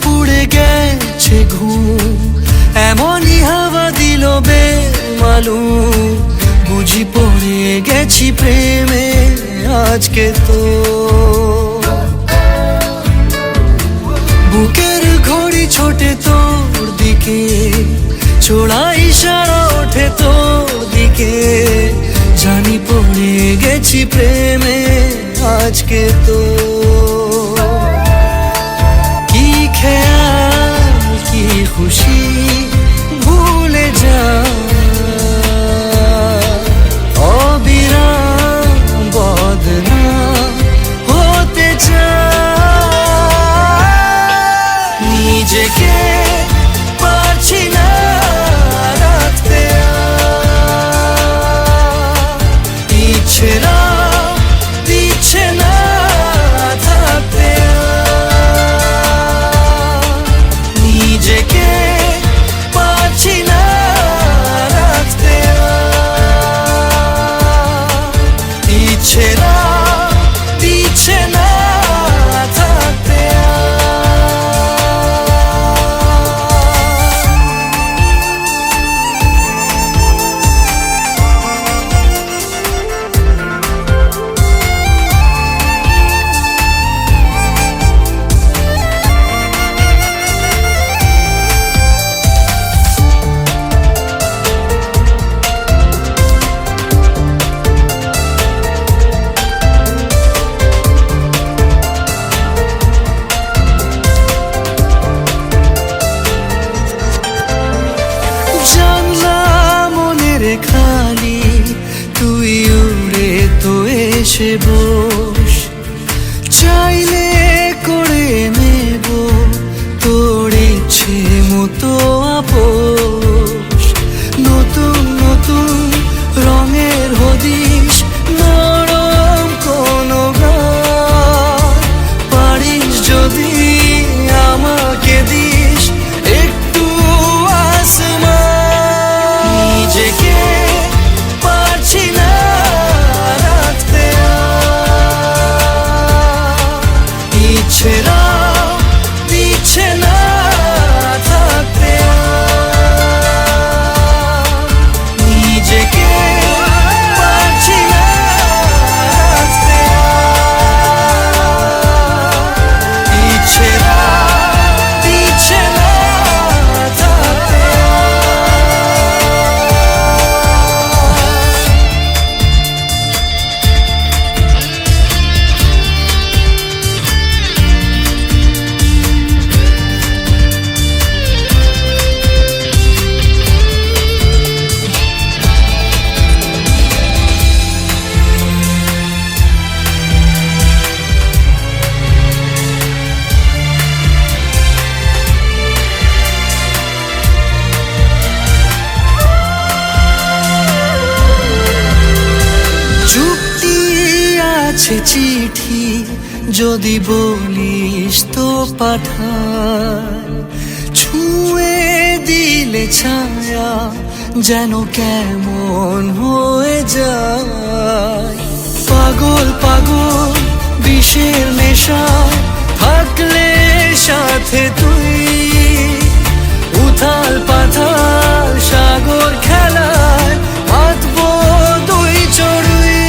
পুড়ে গেছে ঘুম, এমনই হাওয়া দিল বেমালুম। বুঝি পড়ে গেছি প্রেমে আজকে তো। বুকের ঘড়ি ছোটে তোর দিকে, ছোড়া ইশারা ওঠে তোর দিকে। জানি পড়ে গেছি প্রেমে আজকে তো। কি খেয়াল কি খুশি ভুলে যা, অবিরাম বদনাম হতে চাই। নিজেকে পারছি না রাখতে, ইচ্ছেরা দিচ্ছে না থাকতে। নিজেকে পারছি না রাখতে, ইচ্ছেরা দিচ্ছে না থাকতে। খালি তুই উড়ে তো এসে বস, চাইলে করে নেব তোর ইচ্ছে মতো আপোষ। নতুন নতুন রঙের হদিস, নরম কোনো গান পারিস যদি আমাকে দিস একটু আসমান। নিজেকে পারছি না রাখতে, ইচ্ছেরা দিচ্ছে না থাকতে। নিজেকে পারছি না রাখতে, ইচ্ছেরা দিচ্ছে না থাকতে। যুক্তি আছে চিঠি যদি বলিস তো পাঠায়, ছুঁয়ে দিলে ছায়া যেন কেমন হয়ে যায়। পাগল পাগল বিষের নেশায় থাকলে সাথে তুই, উথাল পাথাল সাগর খেলায় মাতবো দুই চড়ুই।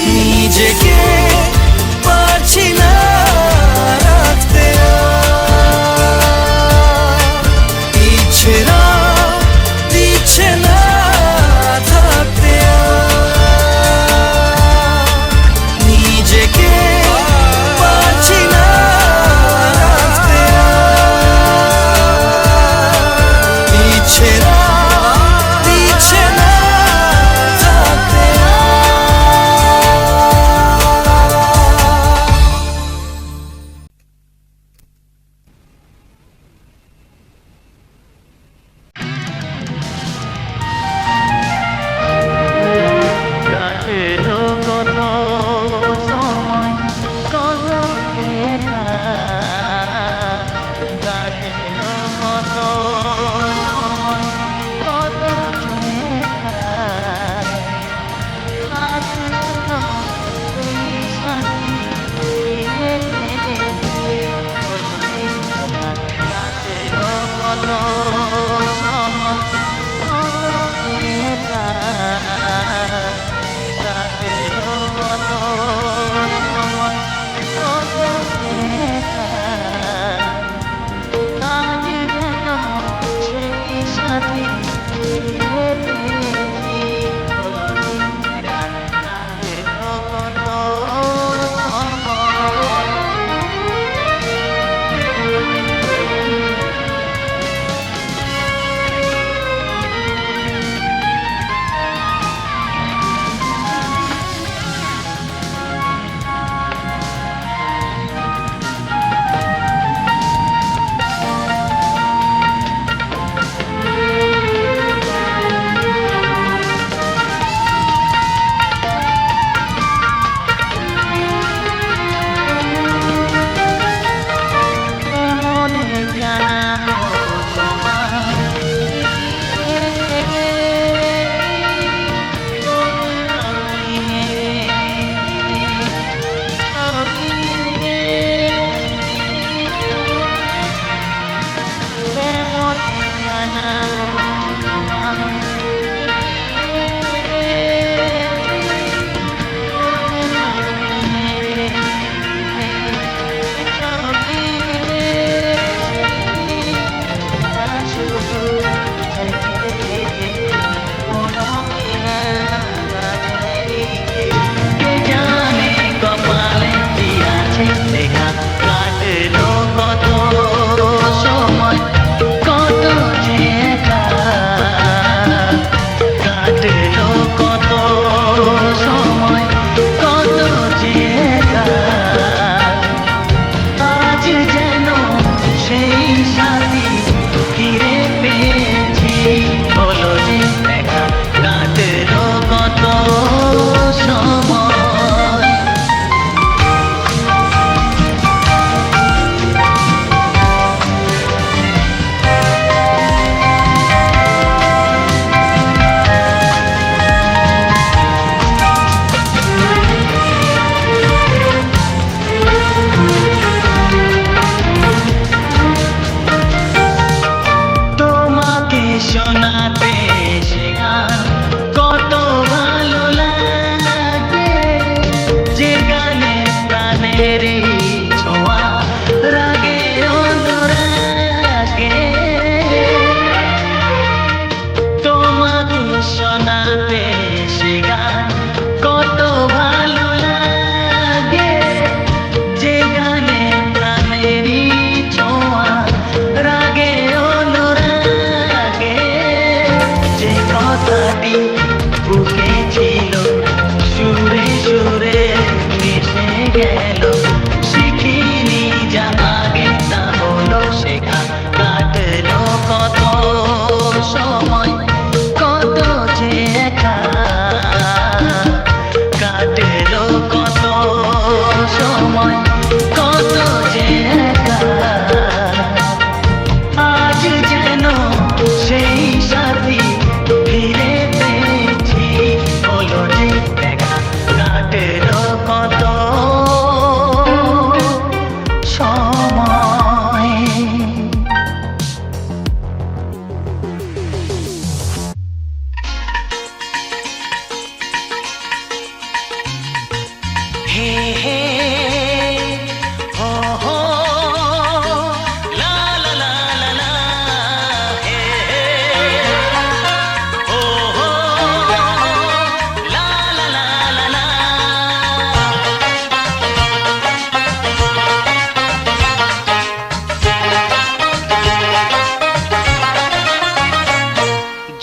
নিজেকে পারছি না রাখতে, ইচ্ছেরা দিচ্ছে না থাকতে। নিজেকে পারছি না রাখতে, ইচ্ছেরা দিচ্ছে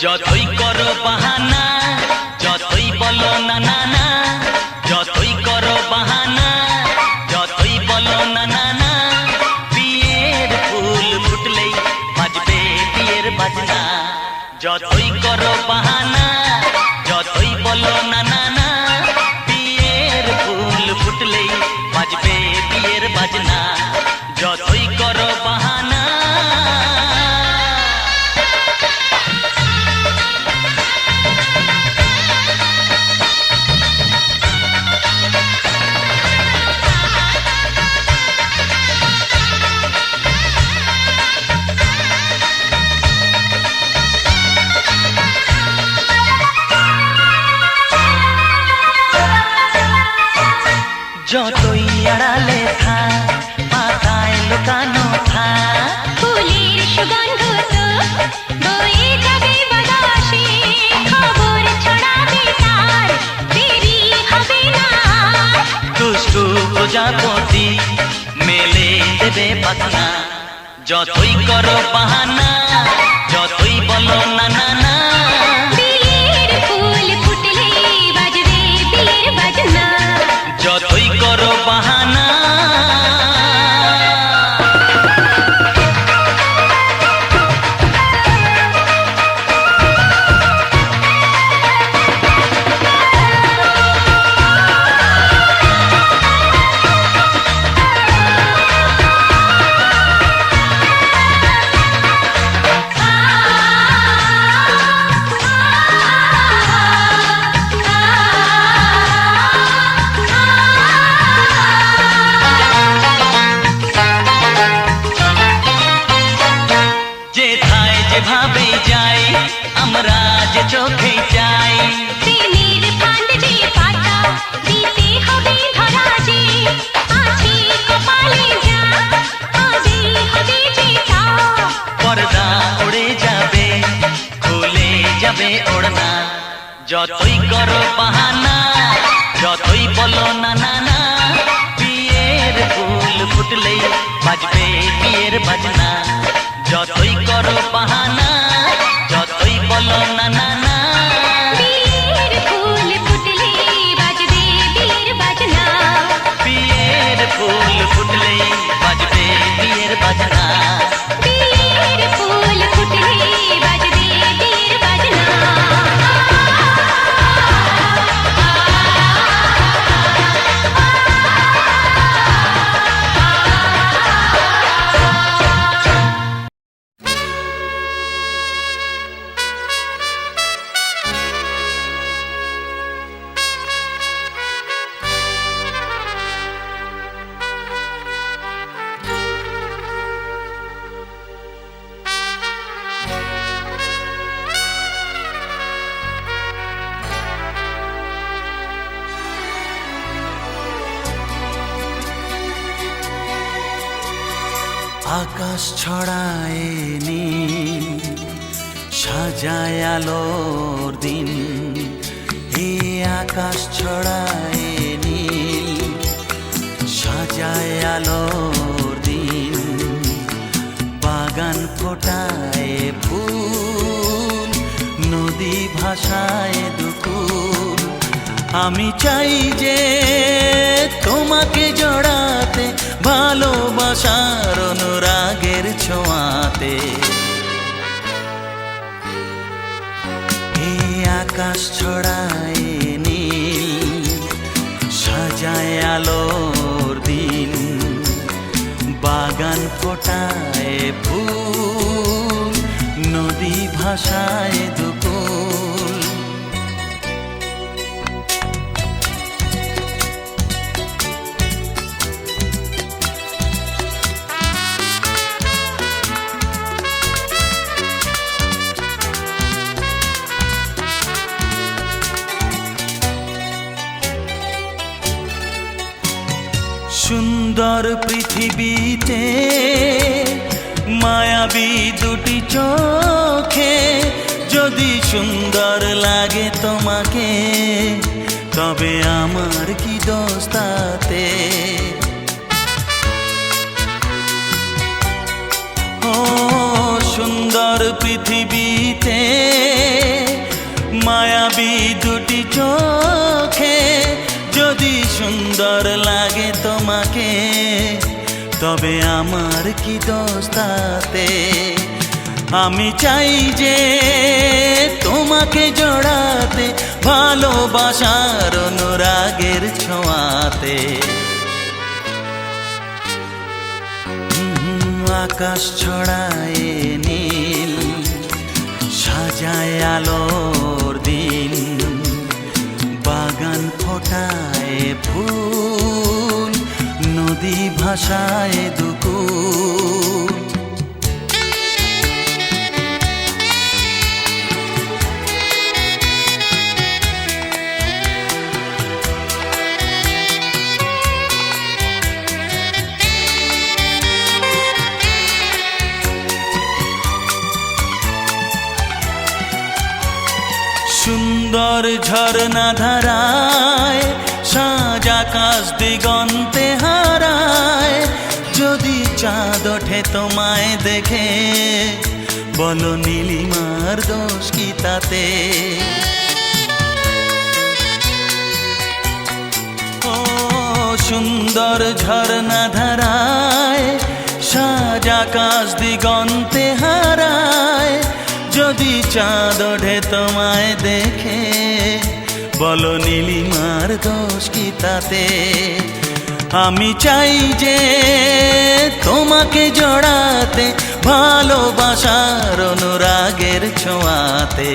যতই করো বাহানা, যতই বলো না না না, যতই করো বাহানা, যতই বলো না না না, বিয়ের ফুল ফুটলেই বাজবে বিয়ের বাজনা। যতই করো বাহানা, যতই বলো না না না, বিয়ের ফুল ফুটলেই বাজবে বিয়ের বাজনা। যতই করো বাহানা। যতই আড়ালে থাক পাতায় লুকানো থাক ফুলের সুগন্ধ তো বয়ে যাবে বাতাসে খবর ছড়াবে তার দেরি হবে না দুষ্টু প্রজাপতি মেলে দেবে পাখনা যতই করো বাহানা যতই বলো না না না বিয়ের ফুল ফুটলে বাজবে বিয়ের বাজনা যতই করো বাহানা যেথায় যেভাবে যাই আমরা যে চোখে যাই প্রেমের ফান্ড যে পাতা দিতে হবে ধরা যে আছে কপালে যা আজই হবে যেটা পর্দা উড়ে যাবে খুলে যাবে ওড়না যতই করো বাহানা যতই বলো না না না বিয়ের ফুল ফুটলেই বাজবে বিয়ের বাজনা যতই করো বাহানা যতই বলো না না না বিয়ের ফুল ফুটলে বাজবে বিয়ের বাজনা বিয়ের ফুল ফুটলেই বাজবে বিয়ের বাজনা বিয়ের ফুল ফুটলে বাজবে বিয়ের বাজনা আকাশ ছড়ায় নীল সাজায় আলোর দিন এ আকাশ ছড়ায় নীল সাজায় আলোর দিন বাগান ফোটায় ফুল নদী ভাষায় দুকুল আমি চাই যে তোমাকে জড়াতে ভালোবাসার অনুরাগের ছোঁয়াতে এই আকাশ ছড়ায় নীল সাজায় আলোর দিন বাগান ফোটায় ফুল নদী ভাষায় দুকুল সুন্দর পৃথিবীতে মায়াবী দুটি চোখে যদি সুন্দর লাগে তোমাকে তবে আমার কি দোষ তাতে ও সুন্দর পৃথিবীতে মায়াবী দুটি চোখে যদি সুন্দর লাগে তোমাকে তবে আমার কি দোষ তাতে আমি চাই যে তোমাকে জড়াতে ভালোবাসার অনুরাগের ছোঁয়াতে আকাশ ছড়ায় নীল সাজায় আলোর দিন বাগান ফোটায় ফুল নদী ভাষায় দুকুল ঝর্ণা ধারায় সাজ আকাশ দিগন্তে হারায়, যদি চাঁদ ওঠে তোমায় দেখে, বলো নীলিমার দোষ কি তাতে? ও সুন্দর ঝর্ণা ধারায় সাজ আকাশ দিগন্তে হারায়, যদি চাঁদ ওঠে তোমায় দেখে, বলো নীলিমার দোষ কি তাতে? আমি চাই যে তোমাকে জড়াতে, ভালোবাসার অনুরাগের ছোঁয়াতে।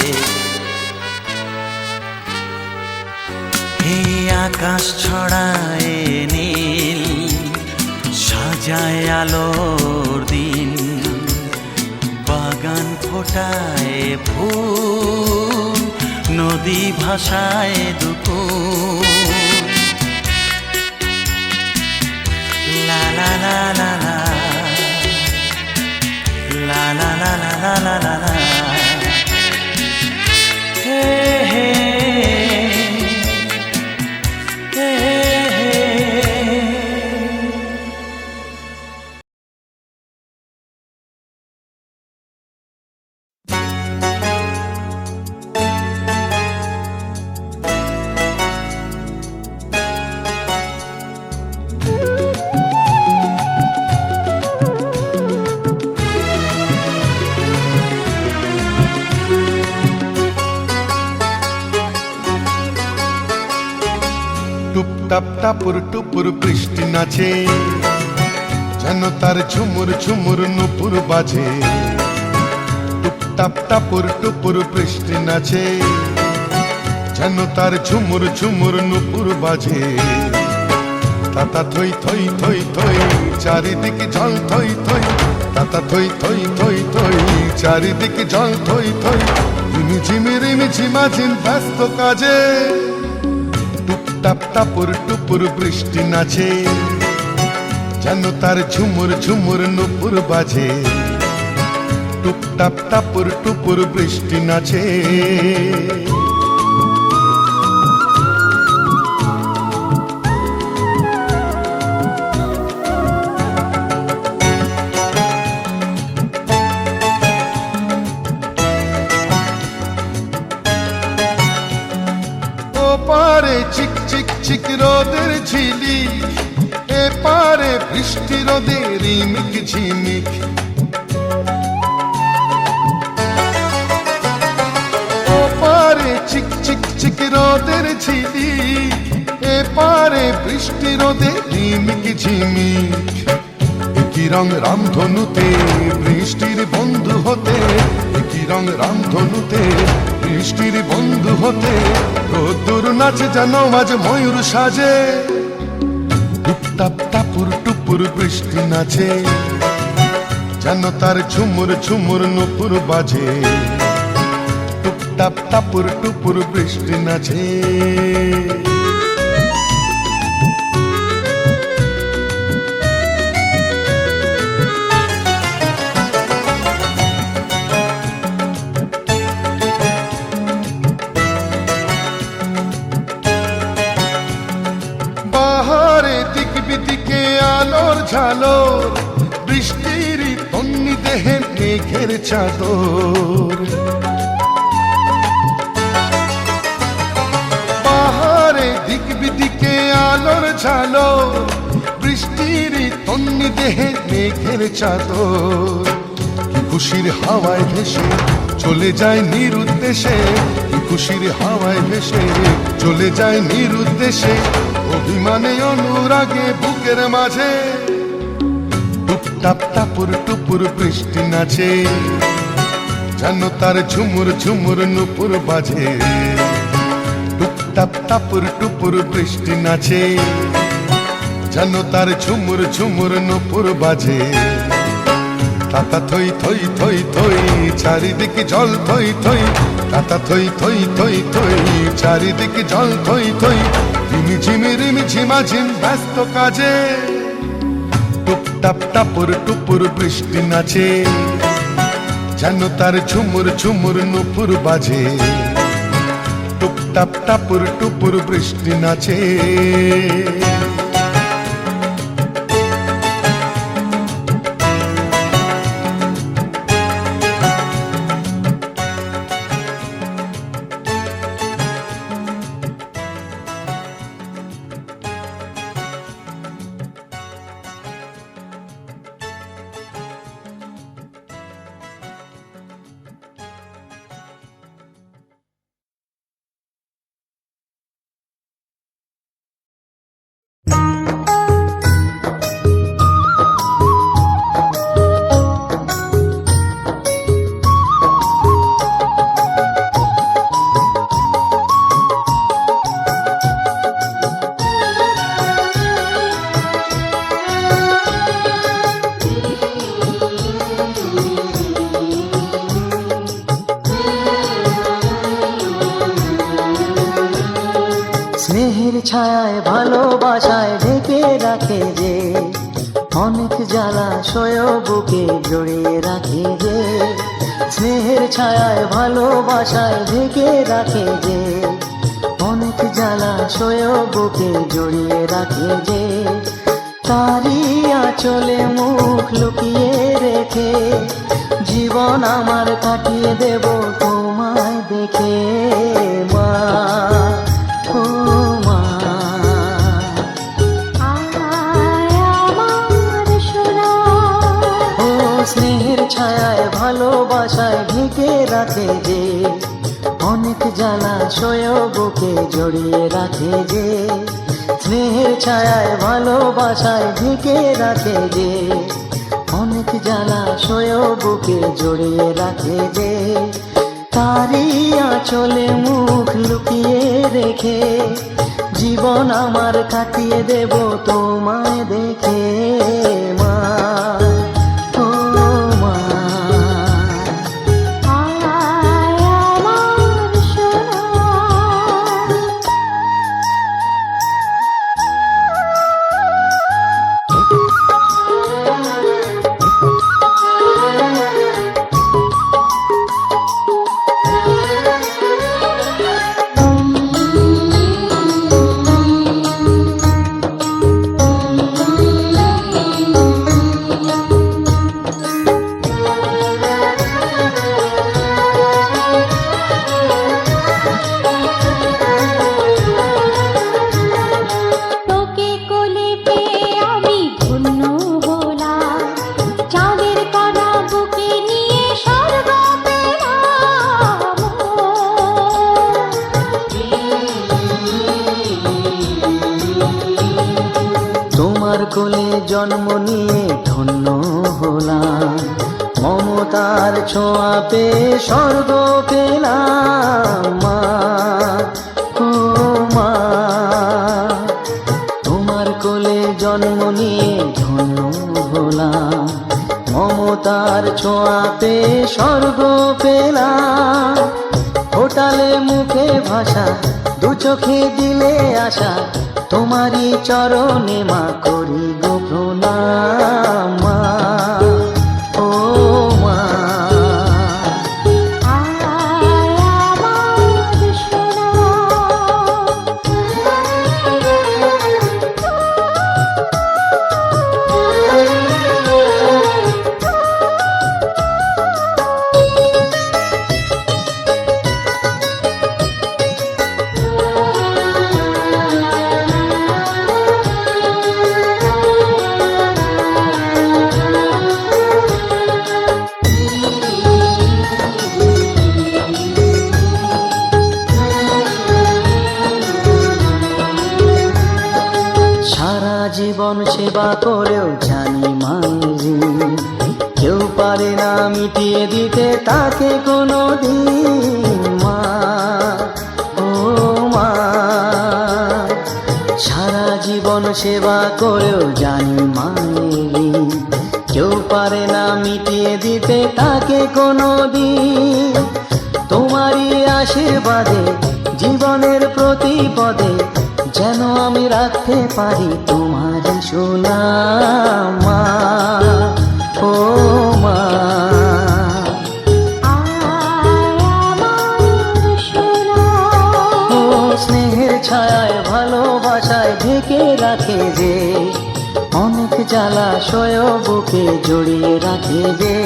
হে আকাশ ছড়ায় নীল, সাজায় আলোর দিন, বাগান ফোটায় ফুল, নদী ভাষায় দুকুল। লা লা লা লা লা, লা লা লা লা লা লা লা, হে হে হে হে। টুপটাপ টাপুর টুপুর বৃষ্টি নাচে, যেন তার ঝুমুর ঝুমুর নুপুর বাজে। টুপটাপ টাপুর টুপুর বৃষ্টি নাচে, যেন তার ঝুমুর ঝুমুর নুপুর বাজে। তাতা থই থই থই থই, চারিদিকে জল থই থই। তাতা থই থই থই থই, চারিদিকে জল থই থই। রিমি ঝিমি রিমি ঝিমাঝিম ব্যস্ত কাজে। টুপটাপ টাপুর টুপুর বৃষ্টি নাচে, যেন তার ঝুমুর ঝুমুর নুপুর বাজে। টুপটাপ টাপুর টুপুর বৃষ্টি নাচে। পারে চিক চিক চিক রোদের ঝিলি, এ পারে বৃষ্টি রোদের রিমিক ঝিমিক। ও পারে চিক চিক চিক রোদের ঝিলি, এ পারে বৃষ্টি রোদের রিমিক ঝিমিক। একই রং রামধনুতে বৃষ্টির বন্ধু হতে, একই রং রামধনুতে বৃষ্টির বন্ধু হতে। রোদ্দুর নাচে যেন আজ ময়ূর সাজে। টুপটাপ টাপুর টুপুর বৃষ্টি নাচে, যেন তার ঝুমুর ঝুমুর নুপুর বাজে। টুপটাপ টাপুর টুপুর বৃষ্টি নাচে। আলোর ঝালোর, বৃষ্টির তন্নি দেহে মেঘের চাদর। পাহাড়ে দিক বিদিকে আলোর ঝালোর, বৃষ্টির তন্নি দেহে মেঘের চাদর। কি খুশির হাওয়ায় ভেসে চলে যায় নিরুদ্দেশে, কি খুশির হাওয়ায় ভেসে চলে যায় নিরুদ্দেশে। অভিমানে অনুরাগে বুকের মাঝে। টুপটাপ টাপুর টুপুর বৃষ্টি নাচে, যেন তার ঝুমুর ঝুমুর নুপুর বাজে। টুপটাপ টাপুর টুপুর বৃষ্টি নাচে, যেন তার ঝুমুর ঝুমুর নুপুর বাজে। তাতা থই থই থই থই, চারিদিকে জল থই থই। তাতা থই থই থই থই, চারিদিকে জল থই থই। রিমি ঝিমি রিমি ঝিমাঝিম ব্যস্ত কাজে। টুপটাপ টাপুর টুপুর বৃষ্টি নাচে, যেন তার ঝুমুর ঝুমুর নুপুর বাজে। টুপ টাপ টাপুর টুপুর বৃষ্টি নাচে। স্নেহের ছায়ায় ভালোবাসায় ঢেকে রাখে যে, অনেক জ্বালাশয় বুকে জড়িয়ে রাখে যে। স্নেহের ছায়ায় ভালোবাসায় ঢেকে রাখে যে, অনেক জ্বালাশয় বুকে জড়িয়ে রাখে যে। তারি আঁচলে মুখ লুকিয়ে রেখে জীবন আমার কাটিয়ে দেব তোমায় দেখে মা। স্নেহের ছায়ায় ভালোবাসায় ঢেকে রাখে যে, অনেক জ্বালাশয় বুকে জড়িয়ে রাখে যে। স্নেহের ছায়ায় ভালোবাসায় ঢেকে রাখে যে, অনেক জ্বালাশয় বুকে জড়িয়ে রাখে যে। তারি আঁচলে মুখ লুকিয়ে রেখে জীবন আমার কাটিয়ে দেব তোমায় দেখে মা। কোলে জন্ম নিয়ে ধন্য হলাম, মমতার ছোঁয়া পেয়ে স্বর্গ পেলাম মা। ও মা, তোমার কোলে জন্ম নিয়ে ধন্য হলাম, মমতার ছোঁয়া পেয়ে স্বর্গ পেলাম। ফোটালে মুখে ভাষা, দু চোখে দিলে আশা, তোমারই চরণে মা করি গো প্রণাম মা। ও মা, জীবন সেবা করেও জানি মাঝি, কেউ পারে না মিটিয়ে দিতে তাকে কোনো দিন মা। ও মা, সারা জীবন সেবা করেও জানি মাঝি, কেউ পারে না মিটিয়ে দিতে তাকে কোনো দিন। তোমারই আশীর্বাদে জীবনের প্রতি পদে যেন আমি রাখতে পারি তোমার সুনাম মা। ও মা, ও বুকে জড়িয়ে রাখে যে,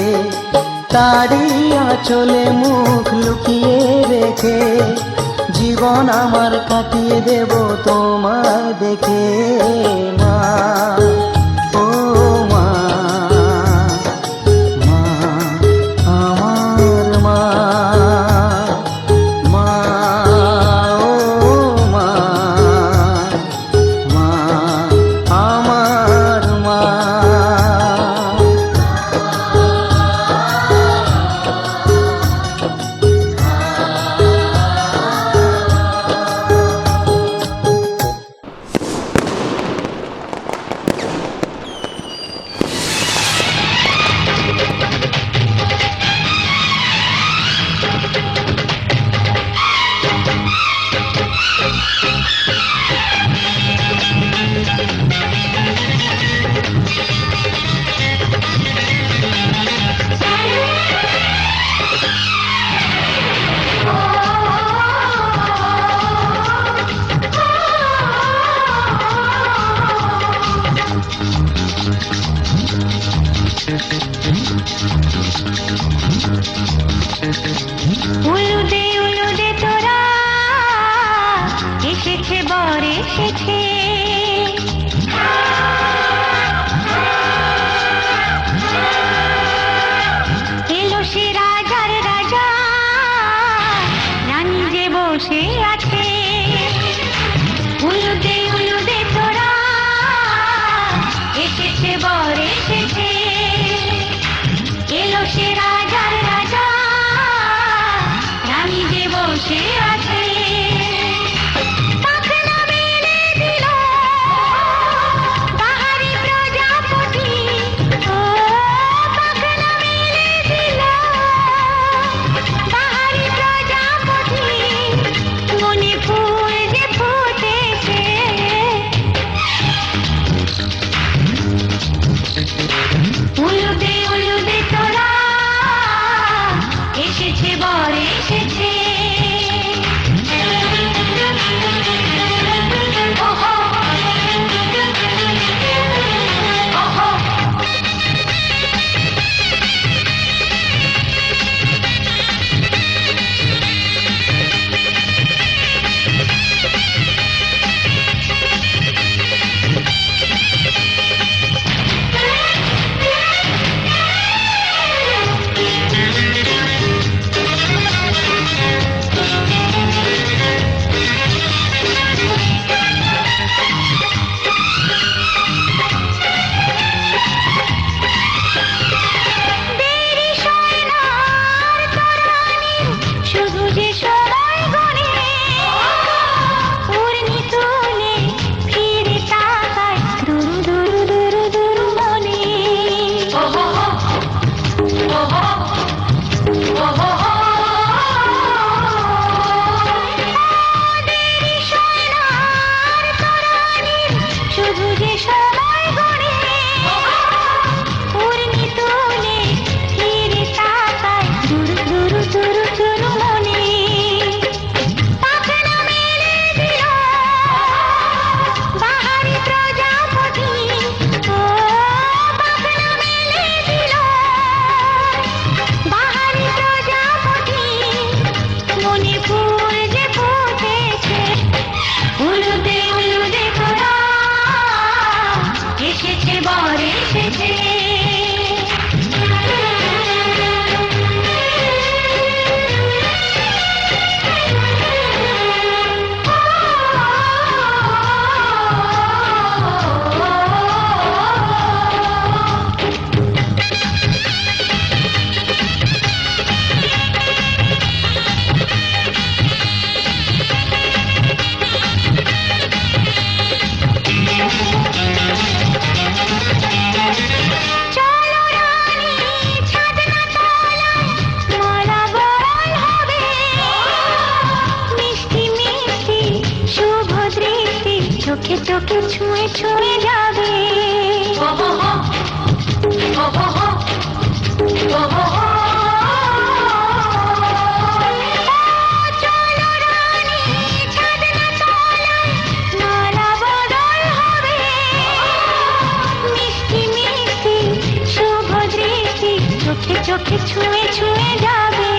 তারই আঁচলে মুখ লুকিয়ে রেখে জীবন আমার কাটিয়ে দেব তোমায় দেখে। মা, ও মা, মা, আমার মা, মা, ও মা, মা, আমার মা। উলুদে উলুদে তোরা এসেছে বর এসেছে, এলো সে রাজার রাজা, রানী যে বসে আছে। উলুদে উলুদে তোরা এসেছে বর এসেছে, এলো সে রাজার রাজা, রানী যে বসে আছে। পাখনা মেলে দিল বাহারি প্রজাপতি, ও পাখনা মেলে দিল বাহারি প্রজাপতি, মনে ফুল যে ফুটেছে। উলুদে উলুদে তোরা এসেছে বর এসেছে। ওহো, ওহো, দেরি সয় না আর তরানির, শুধু যে সময় গণে, উড়নি তুলে ফিরে তাকায় দুরু দুরু দুরু দুরু মনে। দেরি সয় না আর তরানির, শুধু যে সময় গণে, উড়নি তুলে ফিরে তাকায় দুরু দুরু দুরু দুরু মনে। পাখনা মেলে দিল বাহারি প্রজাপতি, ও পাখনা মেলে দিল বাহারি প্রজাপতি, মনে ফুল যে ফুটেছে। উলুদে উলুদে তোরা এসেছে বর এসেছে। চলো রানী ছাদনা তলায় মালা বরণ হবে, মিষ্টি মিষ্টি শুভ দৃষ্টি চোখে চোখে ছুঁয়ে ছুঁয়ে যাবে। চলো রানী ছাদনা তলায় মালা বরণ হবে, মিষ্টি মিষ্টি চোখে চোখে ছুঁয়ে ছুঁয়ে যাবে